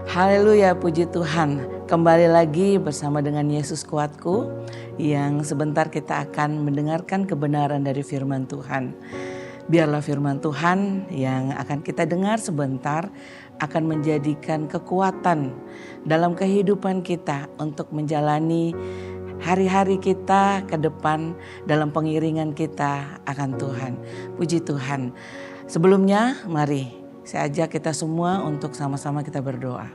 Haleluya, puji Tuhan. Kembali lagi bersama dengan Yesus Kuatku yang sebentar kita akan mendengarkan kebenaran dari firman Tuhan. Biarlah firman Tuhan yang akan kita dengar sebentar akan menjadikan kekuatan dalam kehidupan kita untuk menjalani hari-hari kita ke depan dalam pengiringan kita akan Tuhan. Puji Tuhan. Sebelumnya mari saya ajak kita semua untuk sama-sama kita berdoa.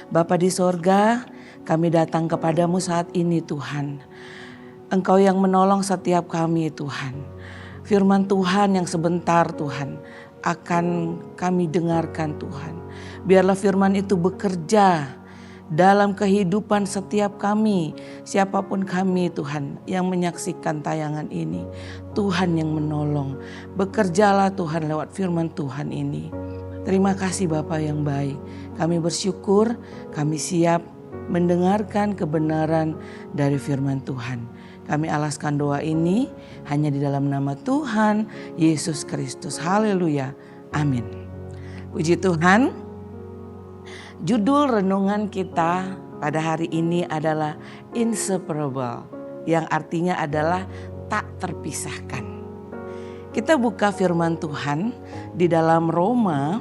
Bapa di sorga, kami datang kepadamu saat ini Tuhan. Engkau yang menolong setiap kami Tuhan. Firman Tuhan yang sebentar Tuhan akan kami dengarkan Tuhan. Biarlah firman itu bekerja dalam kehidupan setiap kami, siapapun kami Tuhan yang menyaksikan tayangan ini. Tuhan yang menolong, bekerjalah Tuhan lewat firman Tuhan ini. Terima kasih Bapa yang baik, kami bersyukur, kami siap mendengarkan kebenaran dari firman Tuhan. Kami alaskan doa ini hanya di dalam nama Tuhan Yesus Kristus. Haleluya, amin. Puji Tuhan. Judul renungan kita pada hari ini adalah inseparable, yang artinya adalah tak terpisahkan. Kita buka firman Tuhan di dalam Roma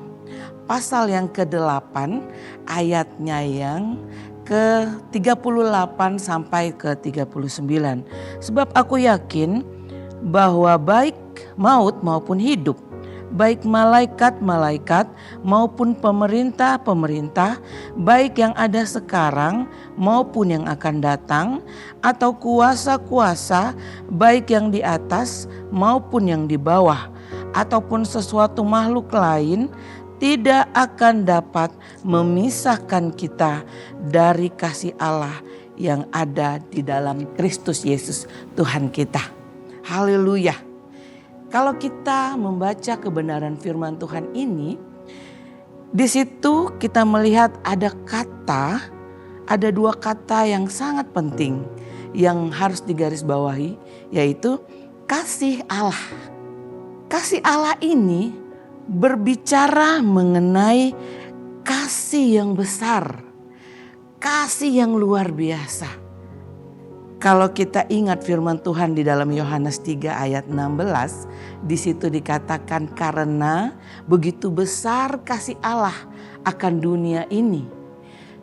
pasal yang ke-8 ayatnya yang ke-38 sampai ke-39. Sebab aku yakin bahwa baik maut maupun hidup, baik malaikat-malaikat maupun pemerintah-pemerintah, baik yang ada sekarang maupun yang akan datang, atau kuasa-kuasa, baik yang di atas maupun yang di bawah, ataupun sesuatu makhluk lain, tidak akan dapat memisahkan kita dari kasih Allah yang ada di dalam Kristus Yesus Tuhan kita. Haleluya. Kalau kita membaca kebenaran firman Tuhan ini, di situ kita melihat ada dua kata yang sangat penting yang harus digarisbawahi, yaitu kasih Allah. Kasih Allah ini berbicara mengenai kasih yang besar, kasih yang luar biasa. Kalau kita ingat firman Tuhan di dalam Yohanes 3 ayat 16, di situ dikatakan karena begitu besar kasih Allah akan dunia ini,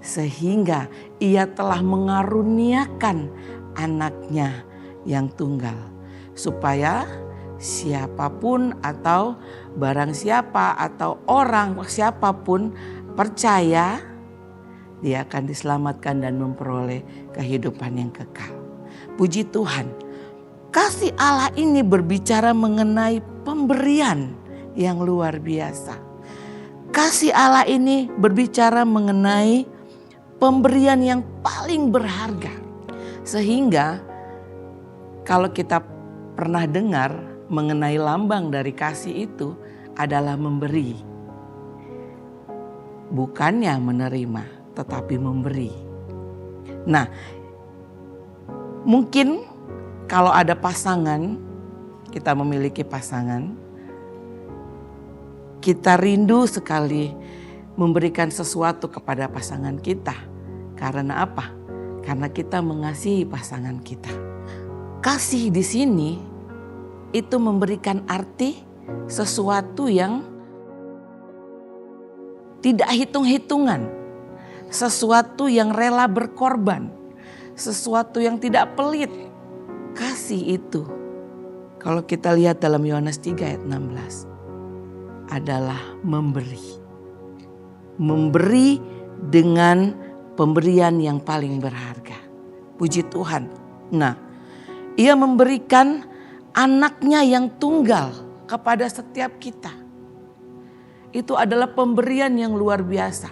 sehingga ia telah mengaruniakan anaknya yang tunggal, supaya siapapun atau barang siapa atau orang siapapun percaya, dia akan diselamatkan dan memperoleh kehidupan yang kekal. Puji Tuhan, kasih Allah ini berbicara mengenai pemberian yang luar biasa. Kasih Allah ini berbicara mengenai pemberian yang paling berharga. Sehingga kalau kita pernah dengar mengenai lambang dari kasih itu adalah memberi. Bukannya menerima, tetapi memberi. Nah, mungkin kalau ada pasangan, kita memiliki pasangan, kita rindu sekali memberikan sesuatu kepada pasangan kita. Karena apa? Karena kita mengasihi pasangan kita. Kasih di sini itu memberikan arti sesuatu yang tidak hitung-hitungan, sesuatu yang rela berkorban, sesuatu yang tidak pelit. Kasih itu, kalau kita lihat dalam Yohanes 3 ayat 16, adalah memberi. Memberi dengan pemberian yang paling berharga. Puji Tuhan. Nah, ia memberikan anaknya yang tunggal kepada setiap kita. Itu adalah pemberian yang luar biasa.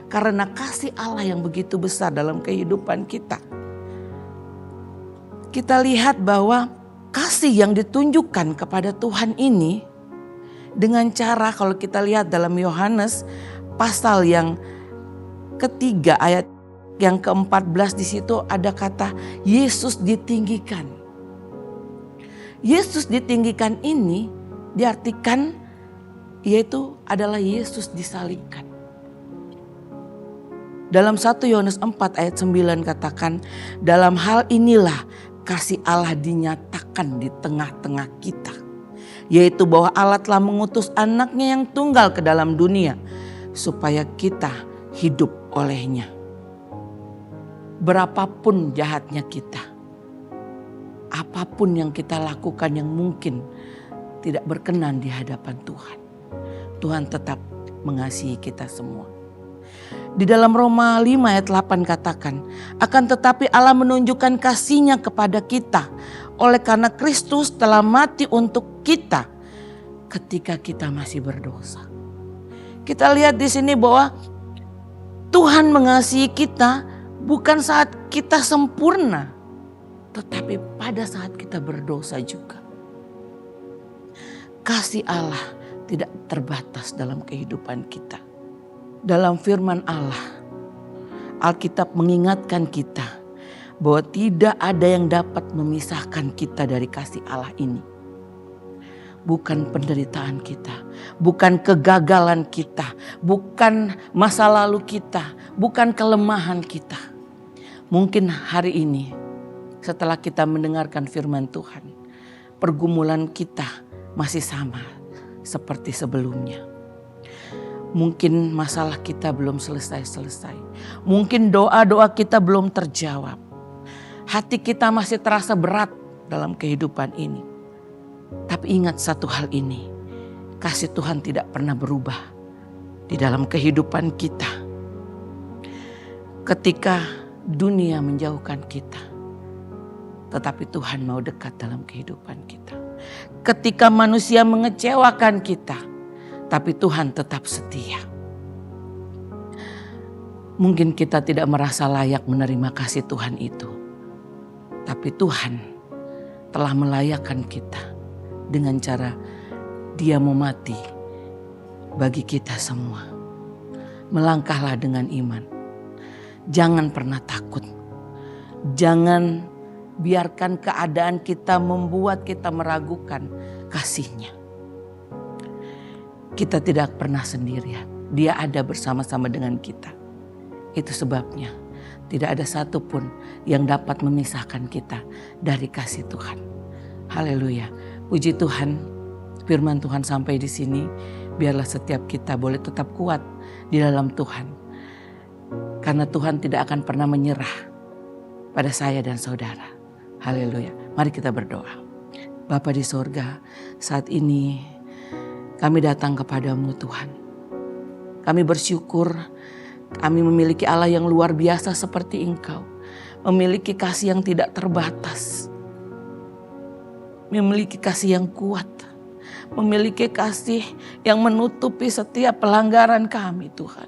Karena kasih Allah yang begitu besar dalam kehidupan kita. Kita lihat bahwa kasih yang ditunjukkan kepada Tuhan ini dengan cara, kalau kita lihat dalam Yohanes pasal yang ketiga ayat yang ke-14, di situ ada kata Yesus ditinggikan. Yesus ditinggikan ini diartikan yaitu adalah Yesus disalibkan. Dalam 1 Yohanes 4 ayat 9 katakan, dalam hal inilah kasih Allah dinyatakan di tengah-tengah kita, yaitu bahwa Allah telah mengutus anaknya yang tunggal ke dalam dunia supaya kita hidup olehnya. Berapapun jahatnya kita, apapun yang kita lakukan yang mungkin tidak berkenan di hadapan Tuhan, Tuhan tetap mengasihi kita semua. Di dalam Roma 5 ayat 8 katakan, akan tetapi Allah menunjukkan kasih-Nya kepada kita oleh karena Kristus telah mati untuk kita ketika kita masih berdosa. Kita lihat di sini bahwa Tuhan mengasihi kita bukan saat kita sempurna, tetapi pada saat kita berdosa juga. Kasih Allah tidak terbatas dalam kehidupan kita. Dalam firman Allah, Alkitab mengingatkan kita bahwa tidak ada yang dapat memisahkan kita dari kasih Allah ini. Bukan penderitaan kita, bukan kegagalan kita, bukan masa lalu kita, bukan kelemahan kita. Mungkin hari ini setelah kita mendengarkan firman Tuhan, pergumulan kita masih sama seperti sebelumnya. Mungkin masalah kita belum selesai-selesai. Mungkin doa-doa kita belum terjawab. Hati kita masih terasa berat dalam kehidupan ini. Tapi ingat satu hal ini, kasih Tuhan tidak pernah berubah di dalam kehidupan kita. Ketika dunia menjauhkan kita, tetapi Tuhan mau dekat dalam kehidupan kita. Ketika manusia mengecewakan kita, tapi Tuhan tetap setia. Mungkin kita tidak merasa layak menerima kasih Tuhan itu, tapi Tuhan telah melayakkan kita dengan cara Dia mau mati bagi kita semua. Melangkahlah dengan iman. Jangan pernah takut. Jangan biarkan keadaan kita membuat kita meragukan kasih-Nya. Kita tidak pernah sendirian. Dia ada bersama-sama dengan kita. Itu sebabnya tidak ada satupun yang dapat memisahkan kita dari kasih Tuhan. Haleluya. Puji Tuhan, firman Tuhan sampai di sini. Biarlah setiap kita boleh tetap kuat di dalam Tuhan. Karena Tuhan tidak akan pernah menyerah pada saya dan saudara. Haleluya. Mari kita berdoa. Bapa di sorga, saat ini kami datang kepadamu Tuhan. Kami bersyukur kami memiliki Allah yang luar biasa seperti Engkau. Memiliki kasih yang tidak terbatas. Memiliki kasih yang kuat. Memiliki kasih yang menutupi setiap pelanggaran kami Tuhan.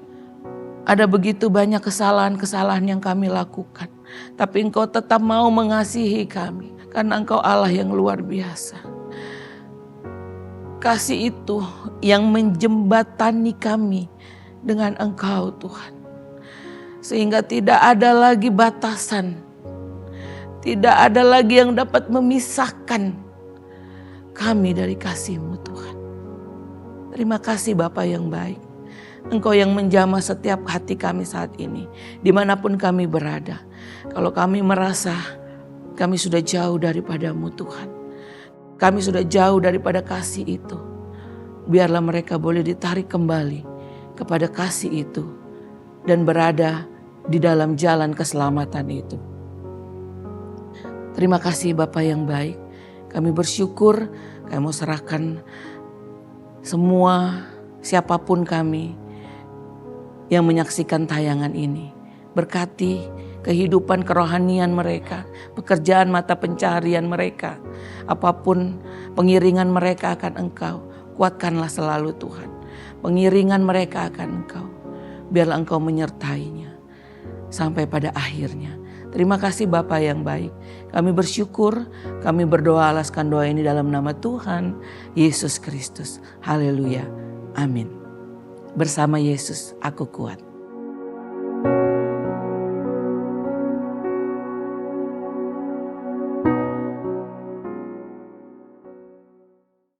Ada begitu banyak kesalahan-kesalahan yang kami lakukan. Tapi Engkau tetap mau mengasihi kami. Karena Engkau Allah yang luar biasa. Kasih itu yang menjembatani kami dengan Engkau Tuhan. Sehingga tidak ada lagi batasan. Tidak ada lagi yang dapat memisahkan kami dari kasih-Mu Tuhan. Terima kasih Bapa yang baik. Engkau yang menjamah setiap hati kami saat ini. Dimanapun kami berada. Kalau kami merasa kami sudah jauh daripada-Mu Tuhan. Kami sudah jauh daripada kasih itu. Biarlah mereka boleh ditarik kembali kepada kasih itu. Dan berada di dalam jalan keselamatan itu. Terima kasih Bapa yang baik. Kami bersyukur, kami mau serahkan semua siapapun kami yang menyaksikan tayangan ini. Berkati kehidupan kerohanian mereka, pekerjaan mata pencarian mereka, apapun pengiringan mereka akan Engkau, kuatkanlah selalu Tuhan. Pengiringan mereka akan Engkau, biarlah Engkau menyertainya sampai pada akhirnya. Terima kasih Bapa yang baik. Kami bersyukur, kami berdoa alaskan doa ini dalam nama Tuhan Yesus Kristus. Haleluya. Amin. Bersama Yesus aku kuat.